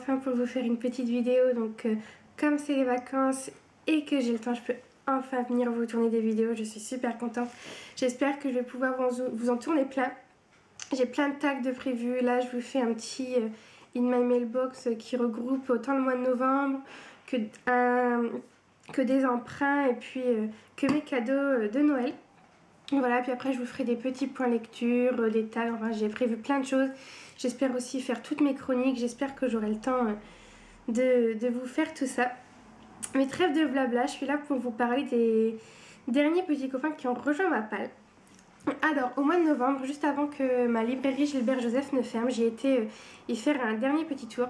enfin pour vous faire une petite vidéo. Donc comme c'est les vacances et que j'ai le temps, je peux enfin venir vous tourner des vidéos. Je suis super contente. J'espère que je vais pouvoir vous en tourner plein. J'ai plein de tags de prévus. Là je vous fais un petit In My Mailbox qui regroupe autant le mois de novembre que des emprunts et puis que mes cadeaux de Noël. Voilà, puis après je vous ferai des petits points lecture, des tags, enfin j'ai prévu plein de choses. J'espère aussi faire toutes mes chroniques, j'espère que j'aurai le temps de vous faire tout ça. Mais trêve de blabla, je suis là pour vous parler des derniers petits copains qui ont rejoint ma palle. Alors, au mois de novembre, juste avant que ma librairie Gilbert Joseph ne ferme, j'ai été y faire un dernier petit tour.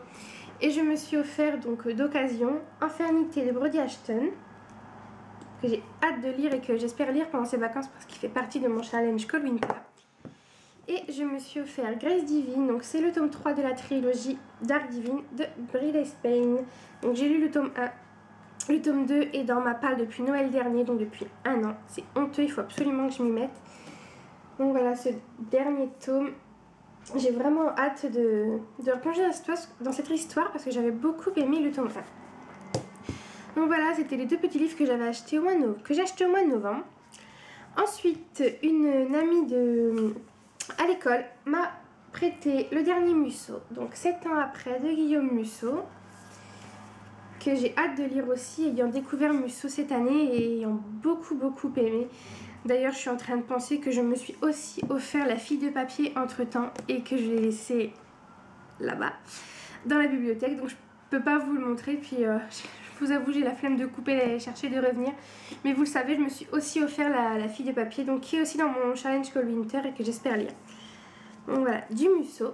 Et je me suis offert donc d'occasion Infernité de Brody Ashton, que j'ai hâte de lire et que j'espère lire pendant ces vacances parce qu'il fait partie de mon challenge Cold Winter. Et je me suis offert Grace Divine, donc c'est le tome 3 de la trilogie Dark Divine de Briley Spain. Donc j'ai lu le tome 1, le tome 2 est dans ma palle depuis Noël dernier, donc depuis un an. C'est honteux, il faut absolument que je m'y mette. Donc voilà, ce dernier tome, j'ai vraiment hâte de replonger dans cette histoire parce que j'avais beaucoup aimé le tome 1. Donc voilà, c'était les deux petits livres que j'ai achetés au mois de novembre. Ensuite, une amie à l'école m'a prêté le dernier Musso, donc 7 ans après, de Guillaume Musso, que j'ai hâte de lire aussi, ayant découvert Musso cette année et ayant beaucoup aimé. D'ailleurs, je suis en train de penser que je me suis aussi offert La fille de papier entre temps et que je l'ai laissé là-bas, dans la bibliothèque, donc je peux pas vous le montrer, puis je vous avoue j'ai la flemme de couper, d'aller chercher, de revenir, mais vous le savez, je me suis aussi offert la fille de papier, donc qui est aussi dans mon challenge Cold Winter et que j'espère lire. Donc voilà, du Musso.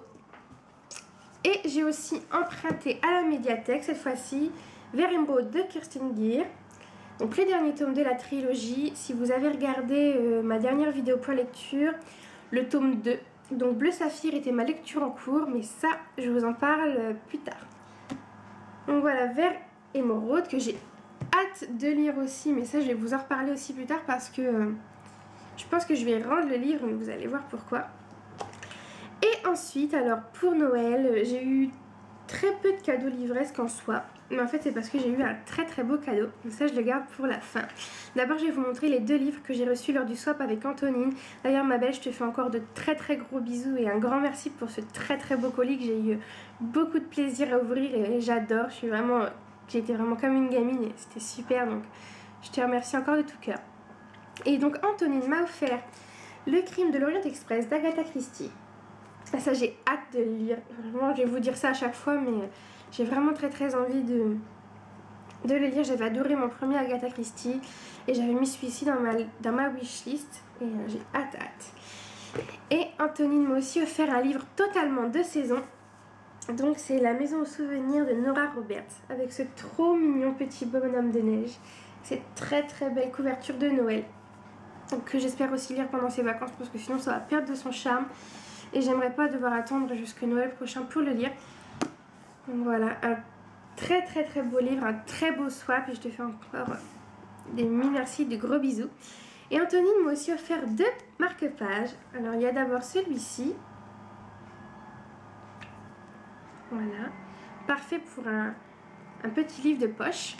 Et j'ai aussi emprunté à la médiathèque cette fois-ci Verimbo de Kirsten Geer, donc le dernier tome de la trilogie. Si vous avez regardé ma dernière vidéo point lecture, le tome 2, donc Bleu Saphir était ma lecture en cours, mais ça je vous en parle plus tard. Donc voilà, Vert Émeraude que j'ai hâte de lire aussi, mais ça je vais vous en reparler aussi plus tard parce que je pense que je vais rendre le livre, mais vous allez voir pourquoi. Et ensuite, alors pour Noël, j'ai eu très peu de cadeaux livresques en soi, mais en fait c'est parce que j'ai eu un très beau cadeau, donc ça je le garde pour la fin. D'abord je vais vous montrer les deux livres que j'ai reçus lors du swap avec Antonine. D'ailleurs ma belle, je te fais encore de très gros bisous et un grand merci pour ce très beau colis que j'ai eu beaucoup de plaisir à ouvrir et j'adore. J'ai été vraiment comme une gamine et c'était super, donc je te remercie encore de tout cœur. Et donc Antonine m'a offert Le crime de l'Orient Express d'Agatha Christie. Ça j'ai hâte de le lire, vraiment je vais vous dire ça à chaque fois, mais j'ai vraiment très envie de le lire. J'avais adoré mon premier Agatha Christie et j'avais mis celui-ci dans ma wishlist et j'ai hâte. Et Antonine m'a aussi offert un livre totalement de saison, donc c'est La maison aux souvenirs de Nora Roberts avec ce trop mignon petit bonhomme de neige. C'est très belle couverture de Noël, donc que j'espère aussi lire pendant ces vacances parce que sinon ça va perdre de son charme. Et j'aimerais pas devoir attendre jusqu'à Noël prochain pour le lire. Donc voilà, un très beau livre, un très beau swap. Et je te fais encore des mille merci, de gros bisous. Et Antonine m'a aussi offert deux marque-pages. Alors il y a d'abord celui-ci. Voilà, parfait pour un petit livre de poche.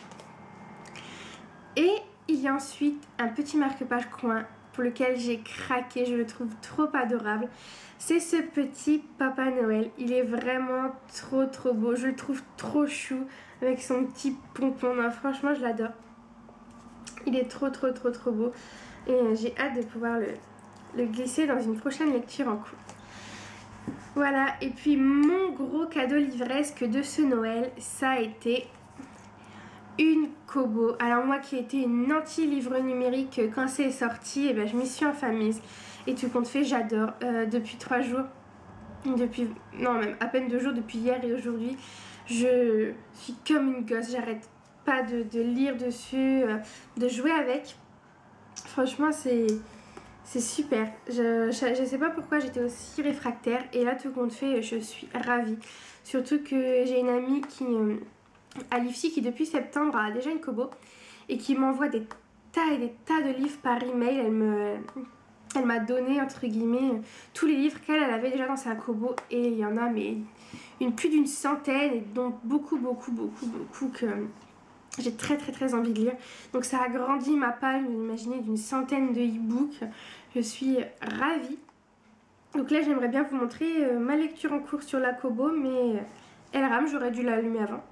Et il y a ensuite un petit marque-page coin pour lequel j'ai craqué, je le trouve trop adorable. C'est ce petit Papa Noël, il est vraiment trop beau, je le trouve trop chou avec son petit pompon. Non, franchement je l'adore, il est trop beau et j'ai hâte de pouvoir le glisser dans une prochaine lecture en cours. Voilà, et puis mon gros cadeau livresque de ce Noël, ça a été une Kobo. Alors moi qui étais une anti-livre numérique quand c'est sorti, et ben je m'y suis enfin mise. Et tout compte fait, j'adore. Depuis 3 jours, même à peine 2 jours, depuis hier et aujourd'hui, je suis comme une gosse. J'arrête pas de lire dessus, de jouer avec. Franchement, c'est super. Je sais pas pourquoi j'étais aussi réfractaire. Et là, tout compte fait, je suis ravie. Surtout que j'ai une amie Alifsi, qui depuis septembre a déjà une Kobo et qui m'envoie des tas et des tas de livres par email. Elle m'a donné entre guillemets tous les livres qu'elle avait déjà dans sa Kobo, et il y en a mais plus d'une centaine, et donc beaucoup que j'ai très envie de lire. Donc ça a grandi ma palme, imaginez, d'une centaine de e-books. Je suis ravie. Donc là j'aimerais bien vous montrer ma lecture en cours sur la Kobo, mais elle rame, j'aurais dû l'allumer avant.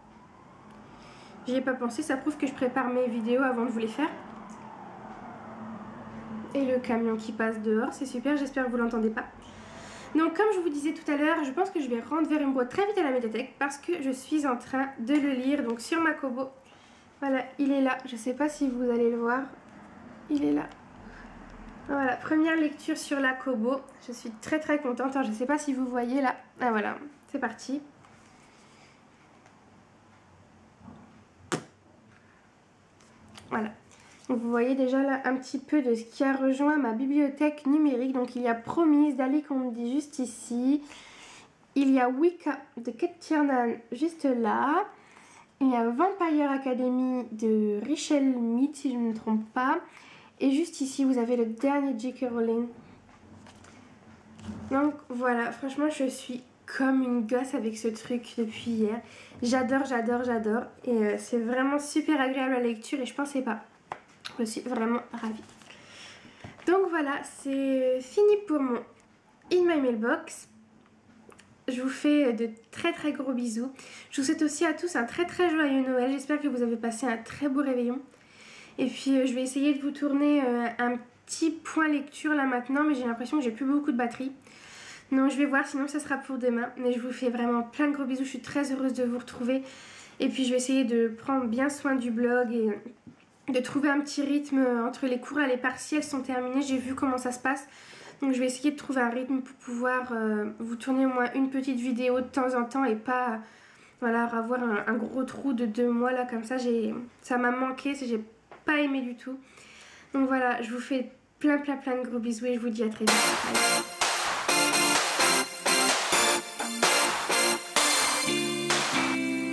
J'y ai pas pensé, ça prouve que je prépare mes vidéos avant de vous les faire. Et le camion qui passe dehors, c'est super, j'espère que vous l'entendez pas. Donc comme je vous disais tout à l'heure, je pense que je vais rendre vers une boîte très vite à la médiathèque parce que je suis en train de le lire, donc sur ma Kobo. Voilà, il est là, je sais pas si vous allez le voir, il est là. Voilà, première lecture sur la Kobo, je suis très contente. Alors, je sais pas si vous voyez là, ah voilà, c'est parti. Voilà. Donc vous voyez déjà là un petit peu de ce qui a rejoint ma bibliothèque numérique. Donc il y a Promise d'Ali Kondi juste ici. Il y a Wicca de Kate Tiernan juste là. Il y a Vampire Academy de Richelle Mead si je ne me trompe pas. Et juste ici vous avez le dernier J.K. Rowling. Donc voilà, franchement je suis comme une gosse avec ce truc depuis hier. J'adore. Et c'est vraiment super agréable à la lecture et je pensais pas. Je suis vraiment ravie. Donc voilà, c'est fini pour mon In My Mailbox. Je vous fais de très gros bisous. Je vous souhaite aussi à tous un très joyeux Noël. J'espère que vous avez passé un très beau réveillon. Et puis je vais essayer de vous tourner un petit point lecture là maintenant, mais j'ai l'impression que j'ai plus beaucoup de batterie. Donc je vais voir, sinon ça sera pour demain. Mais je vous fais vraiment plein de gros bisous. Je suis très heureuse de vous retrouver. Et puis je vais essayer de prendre bien soin du blog et de trouver un petit rythme entre les cours. Là, les partiels sont terminés, j'ai vu comment ça se passe. Donc je vais essayer de trouver un rythme pour pouvoir vous tourner au moins une petite vidéo de temps en temps et pas voilà, avoir un gros trou de 2 mois là comme ça. Ça m'a manqué, j'ai pas aimé du tout. Donc voilà, je vous fais plein de gros bisous et je vous dis à très vite. Bye.